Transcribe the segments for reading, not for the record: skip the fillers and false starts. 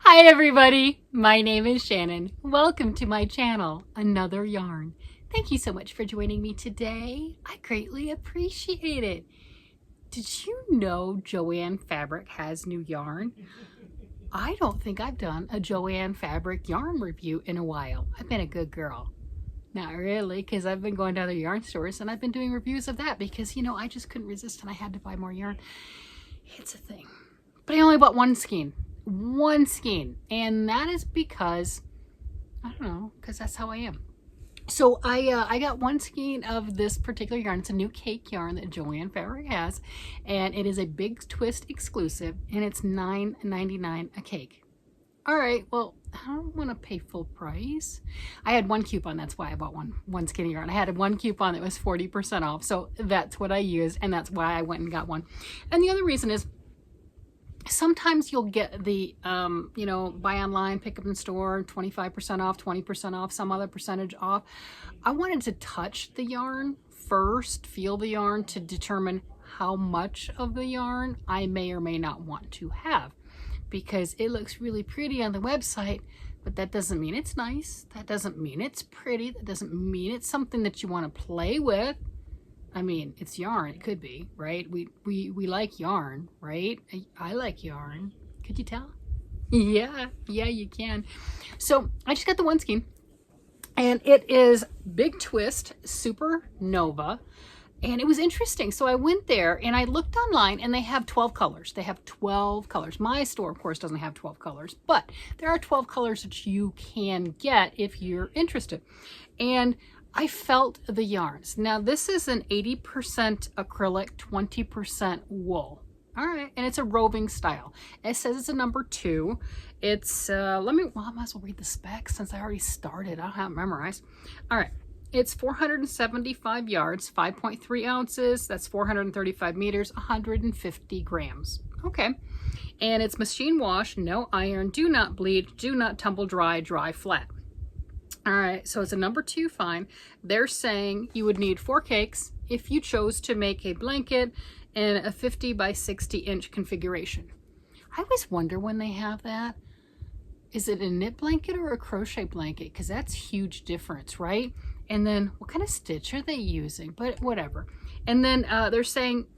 Hi everybody, my name is Shannon. Welcome to my channel, Another Yarn. Thank you so much for joining me today. I greatly appreciate it. Did you know JoAnn Fabric has new yarn? I don't think I've done a JoAnn Fabric yarn review in a while. I've been a good girl. Not really, because I've been going to other yarn stores and I've been doing reviews of that because, I just couldn't resist and I had to buy more yarn. It's a thing. But I only bought one skein, and that is because, I don't know, because that's how I am. So I got one skein of this particular yarn. It's a new cake yarn that JoAnn Fabric has, and it is a Big Twist exclusive, and it's $9.99 a cake. All right, well, I don't want to pay full price. I had one coupon, that's why I bought one skein of yarn. I had one coupon that was 40% off, so that's what I used, and that's why I went and got one. And the other reason is, sometimes you'll get the, buy online, pick up in store, 25% off, 20% off, some other percentage off. I wanted to touch the yarn first, feel the yarn to determine how much of the yarn I may or may not want to have, because it looks really pretty on the website, but that doesn't mean it's nice. That doesn't mean it's pretty. That doesn't mean it's something that you want to play with. I mean, it's yarn. It could be, right? We like yarn, right? I like yarn. Could you tell? Yeah, you can. So I just got the one skein, and it is Big Twist Supernova, and it was interesting. So I went there and I looked online, and they have 12 colors. They have 12 colors. My store, of course, doesn't have 12 colors, but there are 12 colors that you can get if you're interested. And I felt the yarns. Now this is an 80% acrylic, 20% wool. All right, and it's a roving style. It says it's a number 2. It's, I might as well read the specs since I already started. I don't have it memorized. All right, it's 475 yards, 5.3 ounces. That's 435 meters, 150 grams. Okay, and it's machine wash, no iron, do not bleed, do not tumble dry, dry flat. All right, so it's a number 2 fine. They're saying you would need 4 cakes if you chose to make a blanket in a 50 by 60 inch configuration. I always wonder when they have that. Is it a knit blanket or a crochet blanket? Because that's a huge difference, right? And then what kind of stitch are they using? But whatever. And then they're saying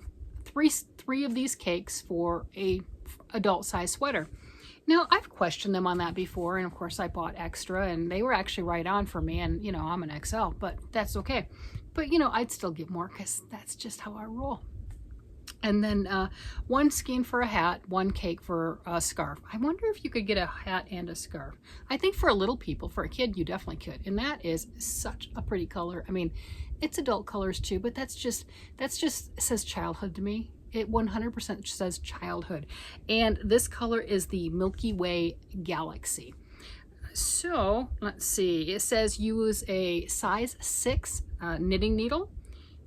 three of these cakes for a adult size sweater. Now, I've questioned them on that before, and of course I bought extra, and they were actually right on for me, and I'm an XL, but that's okay. But I'd still get more because that's just how I roll. And then one skein for a hat, 1 cake for a scarf. I wonder if you could get a hat and a scarf. I think for little people, for a kid, you definitely could. And that is such a pretty color. I mean, it's adult colors too, but that's just says childhood to me. It 100% says childhood. And this color is the Milky Way Galaxy. So let's see, it says use a size 6 knitting needle.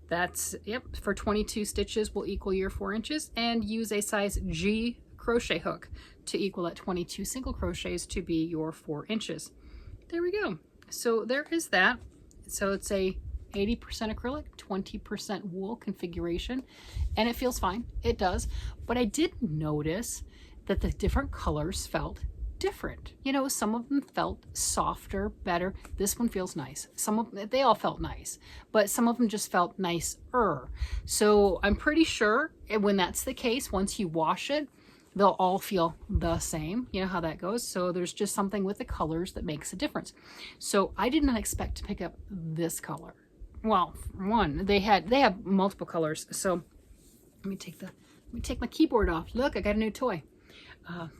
That's, for 22 stitches will equal your 4 inches, and use a size G crochet hook to equal that 22 single crochets to be your 4 inches. There we go. So there is that. So it's a 80% acrylic, 20% wool configuration, and it feels fine. It does. But I did notice that the different colors felt different. Some of them felt softer, better. This one feels nice. They all felt nice, but some of them just felt nicer. So I'm pretty sure when that's the case, once you wash it, they'll all feel the same. You know how that goes. So there's just something with the colors that makes a difference. So I did not expect to pick up this color. Well, one, they have multiple colors. So let me take my keyboard off. Look, I got a new toy.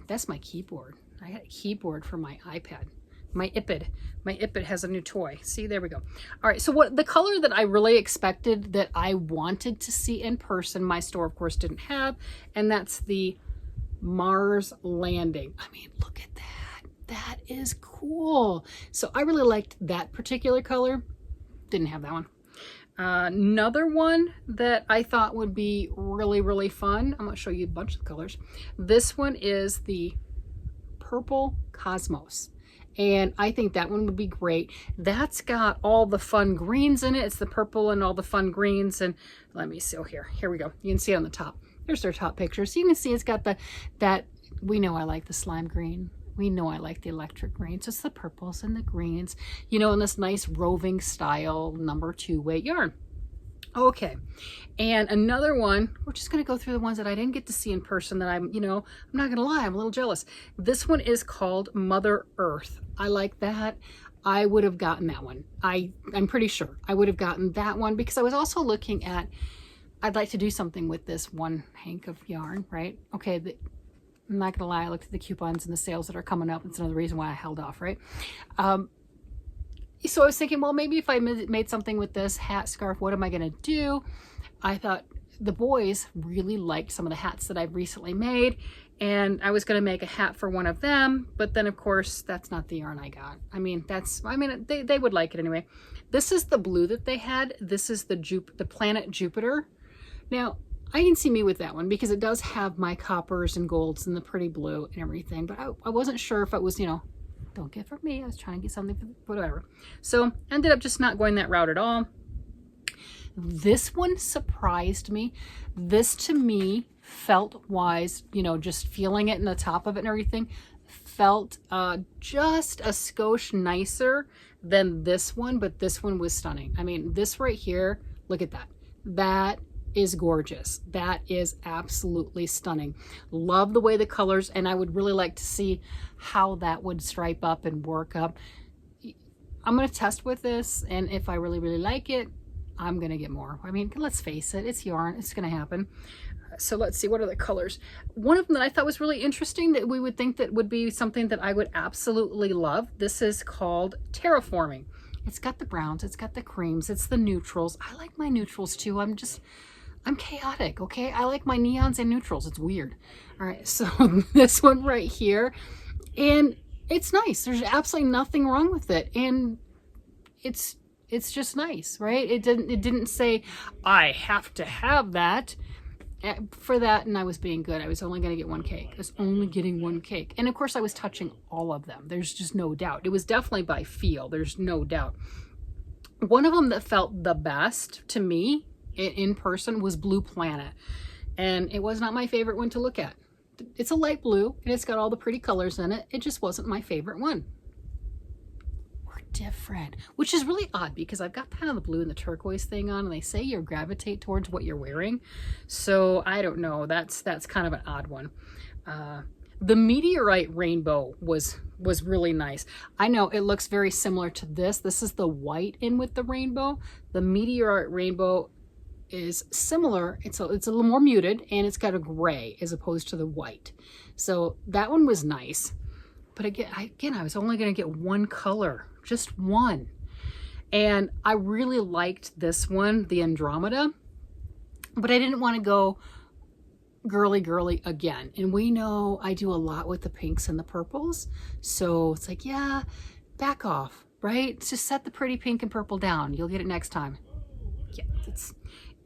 That's my keyboard. I got a keyboard for my iPad. My iPad has a new toy. See, there we go. All right, so what the color that I really expected, that I wanted to see in person, my store of course didn't have, and that's the Mars Landing. I mean, look at that. That is cool. So I really liked that particular color. Didn't have that one. Another one that I thought would be really, really fun. I'm going to show you a bunch of colors. This one is the Purple Cosmos. And I think that one would be great. That's got all the fun greens in it. It's the purple and all the fun greens. And let me see. Oh, here we go. You can see it on the top. Here's their top picture. So you can see it's got that, we know I like the slime green. We know I like the electric greens. It's the purples and the greens, you know, in this nice roving style number 2 weight yarn. Okay, and another one, we're just going to go through the ones that I didn't get to see in person that I'm, you know, I'm not going to lie, I'm a little jealous. This one is called Mother Earth. I like that. I would have gotten that one. I'm pretty sure I would have gotten that one because I was also looking at, I'd like to do something with this one hank of yarn, right? Okay, I'm not going to lie, I looked at the coupons and the sales that are coming up. It's another reason why I held off, right? So I was thinking, well, maybe if I made something with this hat, scarf, what am I going to do? I thought the boys really liked some of the hats that I've recently made, and I was going to make a hat for one of them, but then of course that's not the yarn I got. I mean, they would like it anyway. This is the blue that they had. This is the planet Jupiter. Now, I didn't see me with that one because it does have my coppers and golds and the pretty blue and everything, but I wasn't sure if it was, you know, don't get for me. I was trying to get something for whatever. So ended up just not going that route at all. This one surprised me. This to me felt wise, you know, just feeling it in the top of it and everything, felt just a skosh nicer than this one, but this one was stunning. I mean, this right here, look at that. That is gorgeous. That is absolutely stunning. Love the way the colors, and I would really like to see how that would stripe up and work up. I'm going to test with this, and if I really, really like it, I'm going to get more. I mean, let's face it, it's yarn. It's going to happen. So let's see, what are the colors? One of them that I thought was really interesting that we would think that would be something that I would absolutely love. This is called Terraforming. It's got the browns, it's got the creams, it's the neutrals. I like my neutrals too. I'm chaotic, okay? I like my neons and neutrals. It's weird. All right, so this one right here, and it's nice. There's absolutely nothing wrong with it, and it's just nice, right? It didn't say I have to have that for that, and I was being good. I was only going to get one cake. I was only getting one cake, and of course I was touching all of them. There's just no doubt. It was definitely by feel. There's no doubt. One of them that felt the best to me in person was Blue Planet, and it was not my favorite one to look at. It's a light blue and it's got all the pretty colors in it. It just wasn't my favorite one. We're different, which is really odd because I've got kind of the blue and the turquoise thing on, and they say you gravitate towards what you're wearing, so I don't know. That's kind of an odd one. The Meteorite Rainbow was really nice. I know it looks very similar to this. This is the white in with the rainbow. The Meteorite Rainbow is similar. It's a little more muted, and it's got a gray as opposed to the white. So that one was nice. But again, I was only going to get one color, just one. And I really liked this one, the Andromeda, but I didn't want to go girly again. And we know I do a lot with the pinks and the purples. So it's like, yeah, back off, right? Just set the pretty pink and purple down. You'll get it next time. Yeah,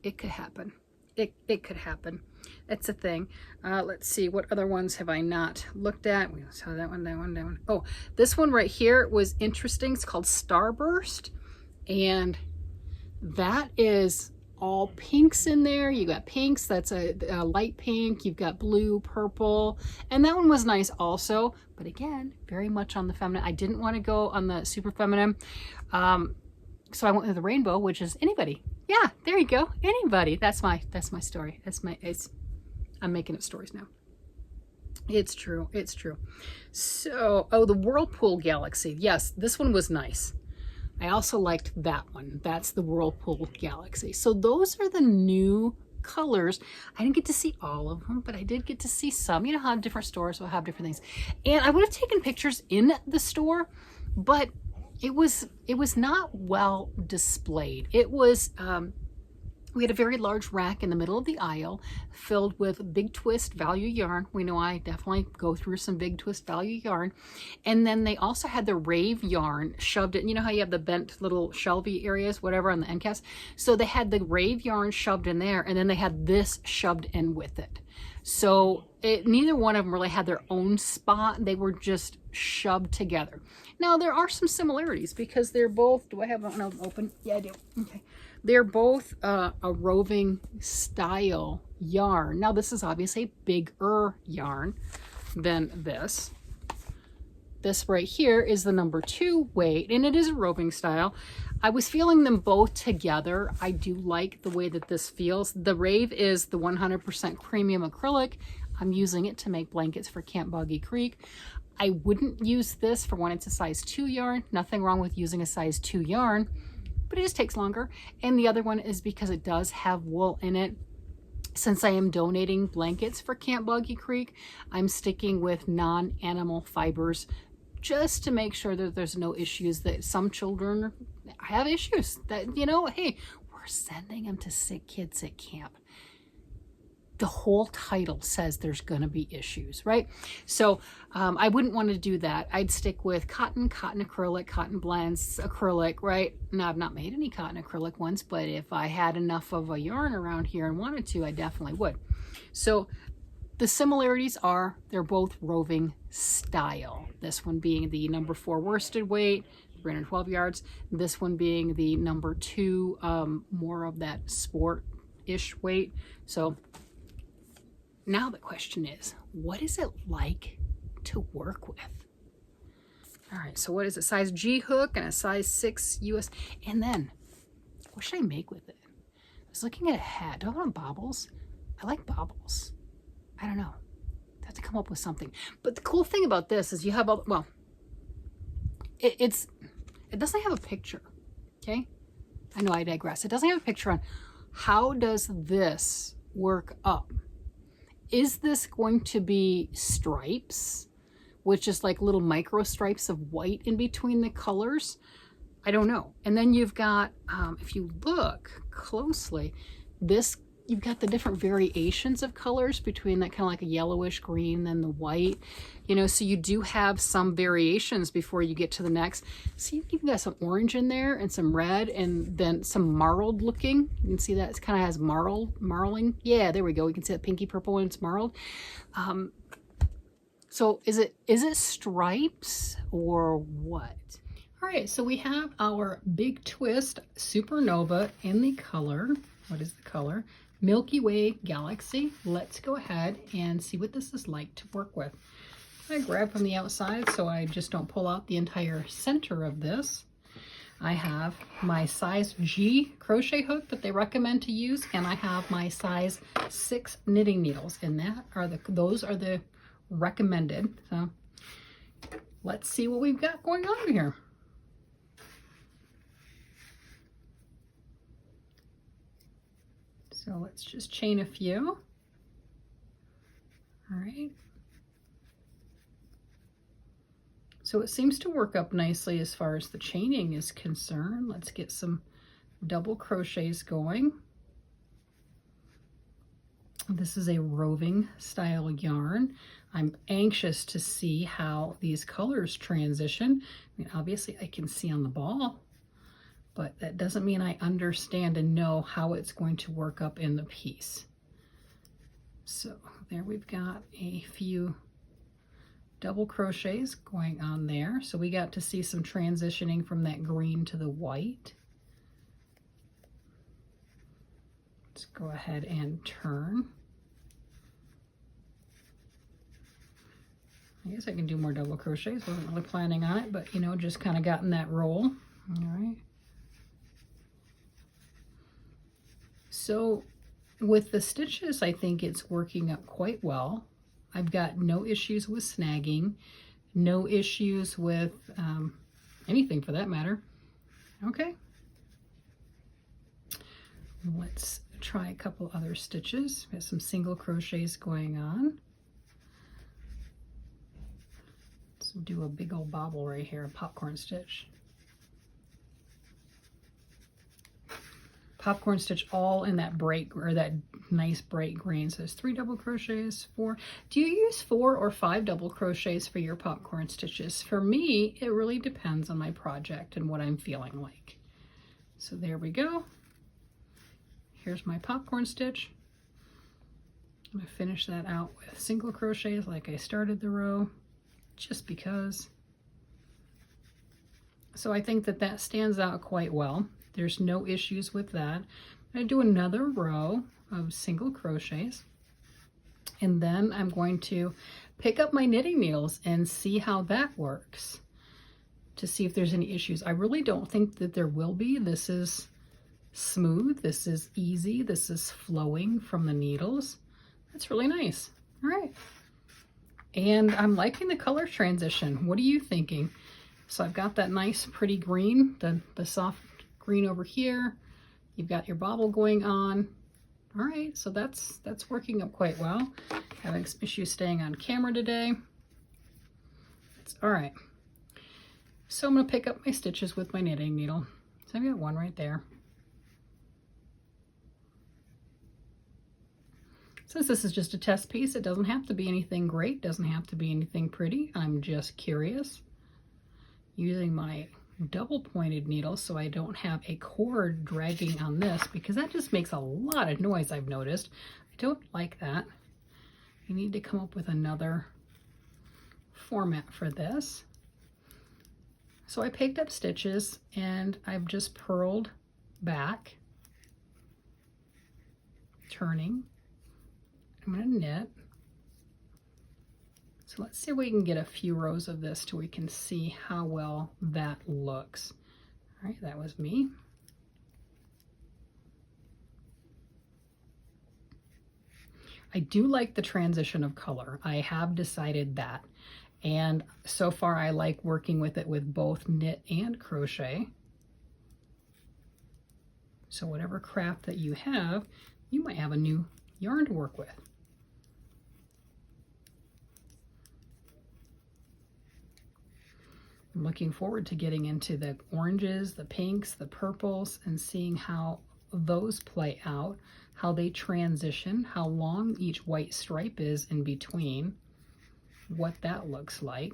it could happen. It could happen. It's a thing. Let's see, what other ones have I not looked at? We saw that one. Oh, this one right here was interesting. It's called Starburst, and that is all pinks in there. You got pinks, that's a light pink, you've got blue, purple, and that one was nice also, but again, very much on the feminine. I didn't want to go on the super feminine, so I went with the rainbow, which is anybody. Yeah, there you go, anybody. That's my story. I'm making up stories now. It's true. So, oh, the Whirlpool Galaxy. Yes, this one was nice. I also liked that one. That's the Whirlpool Galaxy. So those are the new colors. I didn't get to see all of them, but I did get to see some. You know how different stores will have different things. And I would have taken pictures in the store, but it was not well displayed. It was, we had a very large rack in the middle of the aisle filled with Big Twist value yarn. We know I definitely go through some Big Twist value yarn. And then they also had the Rave yarn shoved in. You know how you have the bent little shelvy areas, whatever, on the end caps? So they had the Rave yarn shoved in there, and then they had this shoved in with it. So neither one of them really had their own spot. They were just shoved together. Now, there are some similarities because they're both, do I have one open? Yeah, I do. Okay. They're both a roving style yarn. Now, this is obviously a bigger yarn than this. This right here is the number 2 weight, and it is a roving style. I was feeling them both together. I do like the way that this feels. The Rave is the 100% premium acrylic. I'm using it to make blankets for Camp Boggy Creek. I wouldn't use this for when it's a size 2 yarn. Nothing wrong with using a size 2 yarn, but it just takes longer. And the other one is because it does have wool in it. Since I am donating blankets for Camp Boggy Creek, I'm sticking with non-animal fibers just to make sure that there's no issues, that some children have issues that, you know, hey, we're sending them to sick kids at camp. The whole title says there's going to be issues, right? So I wouldn't want to do that. I'd stick with cotton, cotton acrylic, cotton blends, acrylic, right? Now, I've not made any cotton acrylic ones, but if I had enough of a yarn around here and wanted to, I definitely would. So the similarities are they're both roving style. This one being the number 4 worsted weight, 312 yards. This one being the number 2, more of that sport-ish weight. So now the question is, what is it like to work with? All right, so what is it? Size G hook and a size 6 US. And then, what should I make with it? I was looking at a hat. Do I want bobbles? I like bobbles. I don't know. I have to come up with something. But the cool thing about this is you have, well, it doesn't have a picture, okay? I know I digress. It doesn't have a picture on how does this work up. Is this going to be stripes, which is like little micro stripes of white in between the colors? I don't know. And then you've got, if you look closely, you've got the different variations of colors between that kind of like a yellowish green and the white, you know, so you do have some variations before you get to the next. See, you've got some orange in there and some red and then some marled looking. You can see that it kind of has marling. Yeah, there we go. You can see that pinky purple when it's marled. So is it stripes or what? All right, so we have our Big Twist Supernova in the color. What is the color? Milky Way Galaxy. Let's go ahead and see what this is like to work with. I grab from the outside so I just don't pull out the entire center of this. I have my size G crochet hook that they recommend to use, and I have my size 6 knitting needles, and those are the recommended. So let's see what we've got going on here. So let's just chain a few. All right. So it seems to work up nicely as far as the chaining is concerned. Let's get some double crochets going. This is a roving style yarn. I'm anxious to see how these colors transition. I mean, obviously I can see on the ball, but that doesn't mean I understand and know how it's going to work up in the piece. So there we've got a few double crochets going on there. So we got to see some transitioning from that green to the white. Let's go ahead and turn. I guess I can do more double crochets. Wasn't really planning on it, but you know, just kind of got in that roll. All right. So with the stitches, I think it's working up quite well. I've got no issues with snagging, no issues with anything for that matter. Okay. Let's try a couple other stitches. Got some single crochets going on. Let's do a big old bobble right here, a popcorn stitch. Popcorn stitch all in that bright, or that nice bright green. So there's 3 double crochets, 4. Do you use 4 or 5 double crochets for your popcorn stitches? For me, it really depends on my project and what I'm feeling like. So there we go. Here's my popcorn stitch. I'm gonna finish that out with single crochets like I started the row, just because. So I think that that stands out quite well. There's no issues with that. I'm gonna do another row of single crochets. And then I'm going to pick up my knitting needles and see how that works, to see if there's any issues. I really don't think that there will be. This is smooth, this is easy, this is flowing from the needles. That's really nice. All right. And I'm liking the color transition. What are you thinking? So I've got that nice pretty green, the soft green over here. You've got your bobble going on. All right, so that's working up quite well. Having some issues staying on camera today. It's all right. So I'm gonna pick up my stitches with my knitting needle. So I've got one right there. Since this is just a test piece, it doesn't have to be anything great, doesn't have to be anything pretty. I'm just curious. Using my double pointed needle so I don't have a cord dragging on this, because that just makes a lot of noise, I've noticed. I don't like that. You need to come up with another format for this. So I picked up stitches and I've just purled back, turning. I'm going to knit. So let's see if we can get a few rows of this till we can see how well that looks. All right, that was me. I do like the transition of color. I have decided that. And so far I like working with it with both knit and crochet. So whatever craft that you have, you might have a new yarn to work with. I'm looking forward to getting into the oranges, the pinks, the purples, and seeing how those play out, how they transition, how long each white stripe is in between, what that looks like.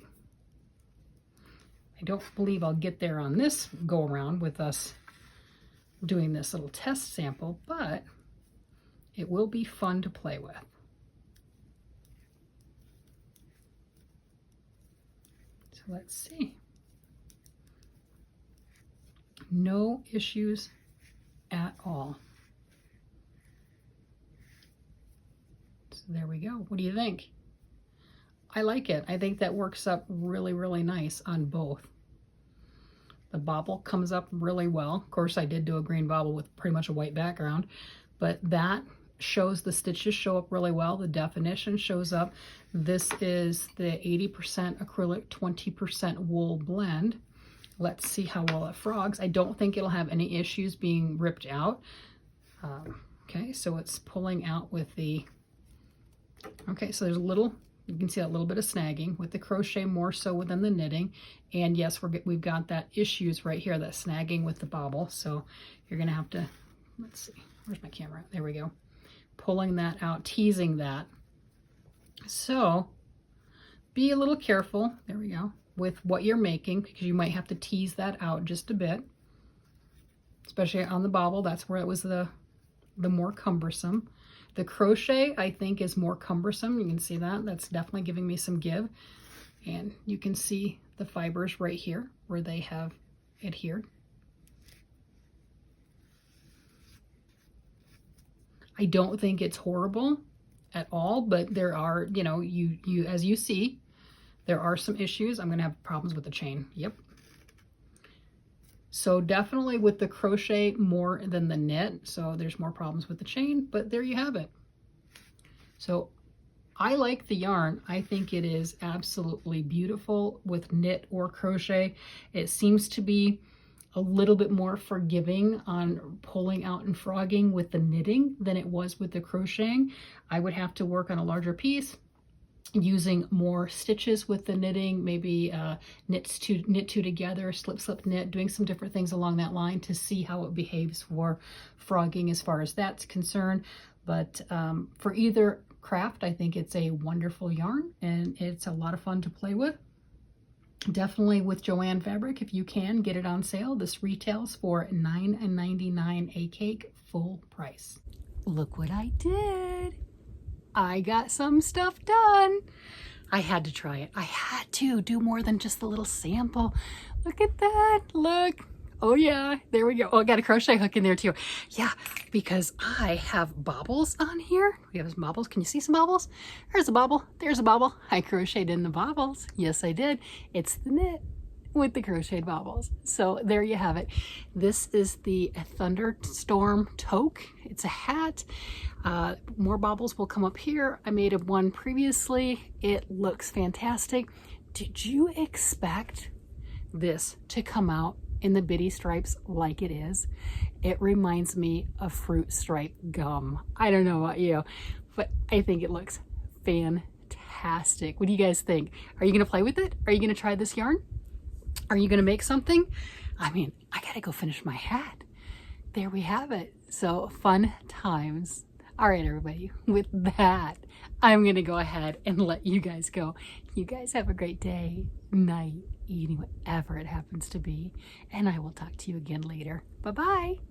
I don't believe I'll get there on this go around with us doing this little test sample, but it will be fun to play with. So let's see. No issues at all. So there we go. What do you think? I like it. I think that works up really, really nice on both. The bobble comes up really well. Of course, I did do a green bobble with pretty much a white background, but that shows the stitches show up really well. The definition shows up. This is the 80% acrylic, 20% wool blend. Let's see how well it frogs. I don't think it'll have any issues being ripped out. Okay, so it's pulling out with the, okay, so there's a little, you can see that little bit of snagging with the crochet more so within the knitting. And yes, we've got that issues right here, that snagging with the bobble. So you're gonna have to, let's see, where's my camera? There we go. Pulling that out, teasing that. So be a little careful, there we go, with what you're making, because you might have to tease that out just a bit, especially on the bobble. That's where it was the more cumbersome. The crochet, I think, is more cumbersome. You can see that. That's definitely giving me some give. And you can see the fibers right here where they have adhered. I don't think it's horrible at all, but there are, you know, you as you see, there are some issues. I'm going to have problems with the chain. Yep. So definitely with the crochet more than the knit. So there's more problems with the chain, but there you have it. So I like the yarn. I think it is absolutely beautiful with knit or crochet. It seems to be a little bit more forgiving on pulling out and frogging with the knitting than it was with the crocheting. I would have to work on a larger piece, using more stitches with the knitting, maybe knit two together, slip knit, doing some different things along that line to see how it behaves for frogging as far as that's concerned. But for either craft, I think it's a wonderful yarn and it's a lot of fun to play with. Definitely with JoAnn fabric, if you can get it on sale. This retails for $9.99 a cake, full price. Look what I did. I got some stuff done. I had to try it. I had to do more than just the little sample. Look at that. Look. Oh yeah, there we go. Oh, I got a crochet hook in there too. Yeah, because I have bobbles on here. We have some bobbles. Can you see some bobbles? There's a bobble. There's a bobble. I crocheted in the bobbles. Yes, I did. It's the knit with the crocheted bobbles. So there you have it. This is the Thunderstorm Toque. It's a hat. More bobbles will come up here. I made one previously. It looks fantastic. Did you expect this to come out in the bitty stripes like it is? It reminds me of fruit stripe gum. I don't know about you, but I think it looks fantastic. What do you guys think? Are you gonna play with it? Are you gonna try this yarn? Are you gonna make something? I mean, I gotta go finish my hat. There we have it. So fun times. All right, everybody, with that, I'm gonna go ahead and let you guys go. You guys have a great day, night, evening, whatever it happens to be, and I will talk to you again later. Bye-bye.